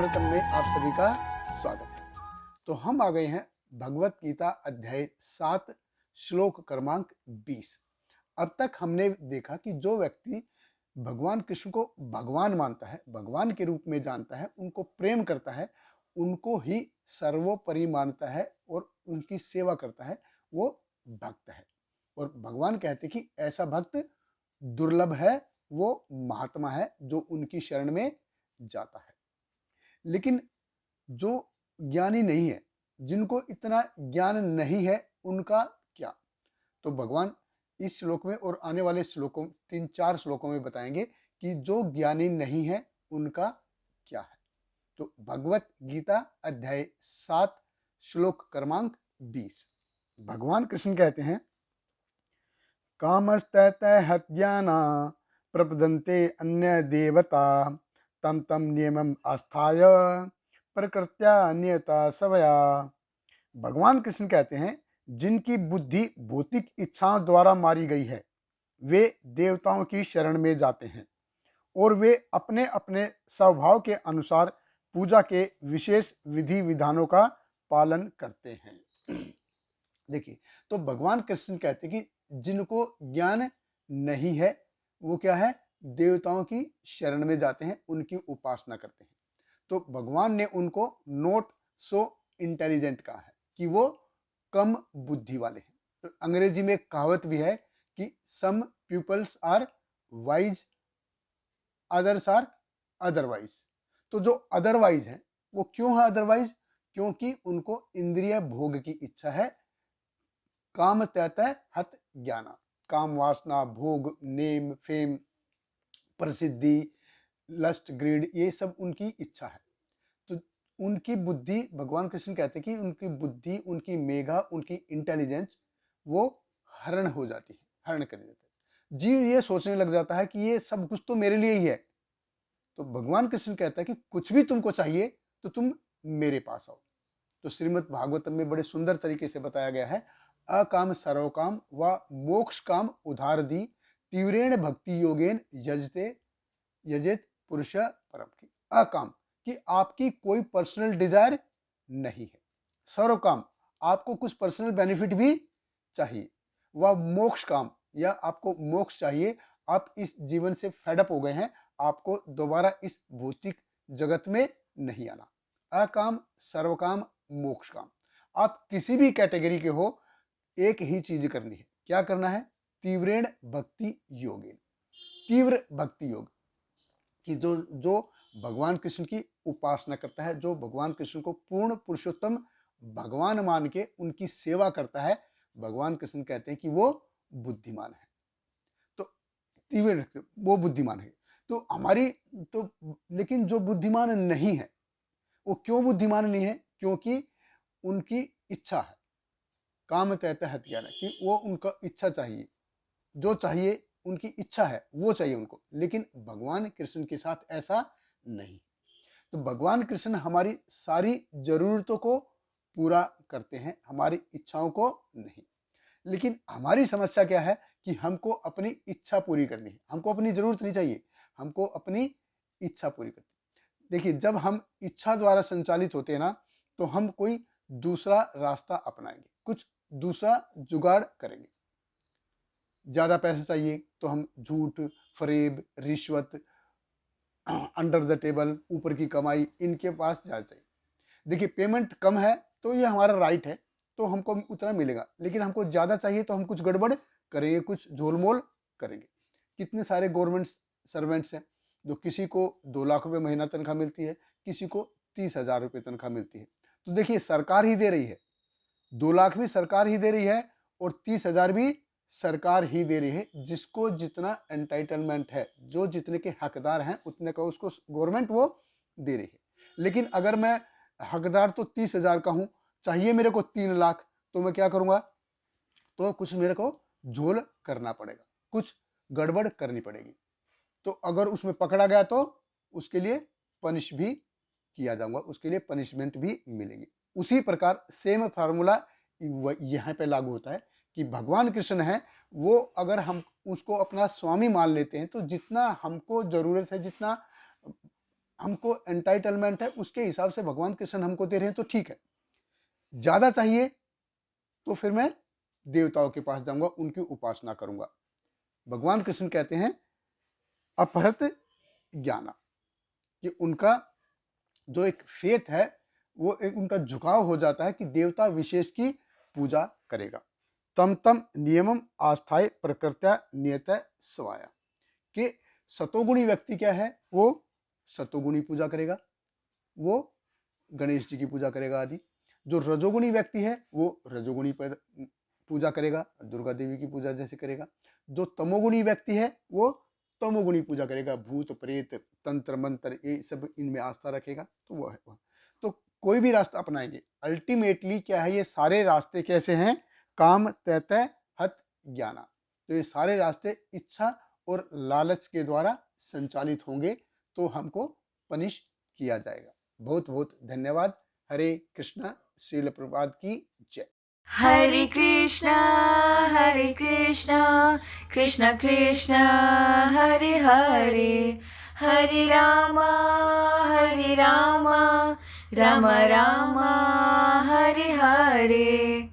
भागवतम में आप सभी का स्वागत है। तो हम आ गए हैं भगवत गीता अध्याय 7 श्लोक क्रमांक 20। अब तक हमने देखा कि जो व्यक्ति भगवान कृष्ण को भगवान मानता है, भगवान के रूप में जानता है, उनको प्रेम करता है, उनको ही सर्वोपरि मानता है और उनकी सेवा करता है, वो भक्त है। और भगवान कहते कि ऐसा भक्त दुर्लभ है, वो महात्मा है जो उनकी शरण में जाता है। लेकिन जो ज्ञानी नहीं है, जिनको इतना ज्ञान नहीं है, उनका क्या? तो भगवान इस श्लोक में और आने वाले श्लोकों 3-4 श्लोकों में बताएंगे कि जो ज्ञानी नहीं है उनका क्या है। तो भगवत गीता अध्याय 7 श्लोक क्रमांक 20। भगवान कृष्ण कहते हैं, कामस्तैतहत्याना प्रपदन्ते अन्य देवता तम तम नियमम आस्थाय प्रकृत्या नियता सवया। भगवान कृष्ण कहते हैं, जिनकी बुद्धि भौतिक इच्छाओं द्वारा मारी गई है, वे देवताओं की शरण में जाते हैं और वे अपने अपने स्वभाव के अनुसार पूजा के विशेष विधि विधानों का पालन करते हैं। देखिए, तो भगवान कृष्ण कहते हैं कि जिनको ज्ञान नहीं है, वो क्या है? देवताओं की शरण में जाते हैं, उनकी उपासना करते हैं। तो भगवान ने उनको नॉट सो इंटेलिजेंट कहा है कि वो कम बुद्धि वाले हैं। तो अंग्रेजी में एक कहावत भी है कि some peoples are wise, others are otherwise. तो जो अदरवाइज है वो क्यों है अदरवाइज? क्योंकि उनको इंद्रिय भोग की इच्छा है। काम तैतः हत ज्ञाना, काम वासना, भोग, नेम, फेम, प्रसिद्धि, लस्ट, ग्रीड, ये सब उनकी इच्छा है। तो उनकी बुद्धि, भगवान कृष्ण कहते हैं कि उनकी बुद्धि, उनकी मेधा, उनकी इंटेलिजेंस वो हरण हो जाती है, हरण कर देते हैं। जीव ये सोचने लग जाता है कि ये सब कुछ तो मेरे लिए ही है। तो भगवान कृष्ण कहता है कि कुछ भी तुमको चाहिए तो तुम मेरे पास आओ। तो श्रीमद् भागवतम में बड़े सुंदर तरीके से बताया गया है, अकाम सर्वकाम व मोक्ष काम उधार दी तीव्रेण भक्ति योगेन यजते यजेत पुरुष परम की। अकाम कि आपकी कोई पर्सनल डिजायर नहीं है, सर्व काम आपको कुछ पर्सनल बेनिफिट भी चाहिए, वह मोक्ष काम या आपको मोक्ष चाहिए, आप इस जीवन से फेडअप हो गए हैं, आपको दोबारा इस भौतिक जगत में नहीं आना। अकाम सर्वकाम मोक्ष काम, आप किसी भी कैटेगरी के हो, एक ही चीज करनी है। क्या करना है? तीव्रेण भक्ति योगेन, तीव्र भक्ति योग कि जो जो भगवान कृष्ण की उपासना करता है, जो भगवान कृष्ण को पूर्ण पुरुषोत्तम भगवान मान के उनकी सेवा करता है, भगवान कृष्ण कहते हैं कि वो बुद्धिमान है। तो तीव्र वो बुद्धिमान है। तो हमारी तो लेकिन जो बुद्धिमान नहीं है, वो क्यों बुद्धिमान नहीं है? क्योंकि उनकी इच्छा है, काम तैतः हत्याना, कि वो उनका इच्छा चाहिए, जो चाहिए उनकी इच्छा है वो चाहिए उनको। लेकिन भगवान कृष्ण के साथ ऐसा नहीं। तो भगवान कृष्ण हमारी सारी जरूरतों को पूरा करते हैं, हमारी इच्छाओं को नहीं। लेकिन हमारी समस्या क्या है कि हमको अपनी इच्छा पूरी करनी है, हमको अपनी जरूरत नहीं चाहिए, हमको अपनी इच्छा पूरी करनी है। देखिए, जब हम इच्छा द्वारा संचालित होते हैं ना, तो हम कोई दूसरा रास्ता अपनाएंगे, कुछ दूसरा जुगाड़ करेंगे। ज्यादा पैसे चाहिए तो हम झूठ, फरेब, रिश्वत, अंडर द टेबल, ऊपर की कमाई, इनके पास जाना चाहिए। देखिए, पेमेंट कम है तो ये हमारा राइट है, तो हमको उतना मिलेगा। लेकिन हमको ज़्यादा चाहिए तो हम कुछ गड़बड़ करेंगे, कुछ झोलमोल करेंगे। कितने सारे गवर्नमेंट सर्वेंट्स हैं, जो किसी को 2 लाख रुपए महीना तनख्वाह मिलती है, किसी को 30,000 रुपये तनख्वाह मिलती है। तो देखिए, सरकार ही दे रही है, 2 लाख भी सरकार ही दे रही है और 30,000 भी सरकार ही दे रही है। जिसको जितना एंटाइटलमेंट है, जो जितने के हकदार हैं, उतने का उसको गवर्नमेंट वो दे रही है। लेकिन अगर मैं हकदार तो 30,000 का हूं, चाहिए मेरे को 3 लाख, तो मैं क्या करूंगा? तो कुछ मेरे को झोल करना पड़ेगा, कुछ गड़बड़ करनी पड़ेगी। तो अगर उसमें पकड़ा गया तो उसके लिए पनिश भी किया जाऊंगा, उसके लिए पनिशमेंट भी मिलेगी। उसी प्रकार सेम फार्मूला यहाँ पे लागू होता है कि भगवान कृष्ण है, वो अगर हम उसको अपना स्वामी मान लेते हैं, तो जितना हमको जरूरत है, जितना हमको एंटाइटलमेंट है उसके हिसाब से भगवान कृष्ण हमको दे रहे हैं तो ठीक है, ज़्यादा चाहिए तो फिर मैं देवताओं के पास जाऊंगा, उनकी उपासना करूंगा। भगवान कृष्ण कहते हैं अपहृत ज्ञाना, कि उनका जो एक फेथ है वो एक उनका झुकाव हो जाता है कि देवता विशेष की पूजा करेगा। तम तम नियमम आस्थाय प्रकृत्या नियत स्वाया, कि सतोगुणी व्यक्ति क्या है, वो सतोगुणी पूजा करेगा, वो गणेश जी की पूजा करेगा आदि। जो रजोगुणी व्यक्ति है वो रजोगुणी पूजा करेगा, दुर्गा देवी की पूजा जैसे करेगा। जो तमोगुणी व्यक्ति है वो तमोगुणी पूजा करेगा, भूत प्रेत तंत्र मंत्र ये सब इनमें आस्था रखेगा, तो वो है वह। तो कोई भी रास्ता अपनाएंगे, अल्टीमेटली क्या है, ये सारे रास्ते कैसे हैं, काम तैतय हत ज्ञाना। तो ये सारे रास्ते इच्छा और लालच के द्वारा संचालित होंगे, तो हमको पनिश किया जाएगा। बहुत बहुत धन्यवाद। हरे कृष्णा। श्रील प्रभुपाद की जय। Hare Krishna, Hare Krishna, Krishna Krishna, Hare Hare, Hare Rama, Hare Rama, Rama Rama, Hare Hare.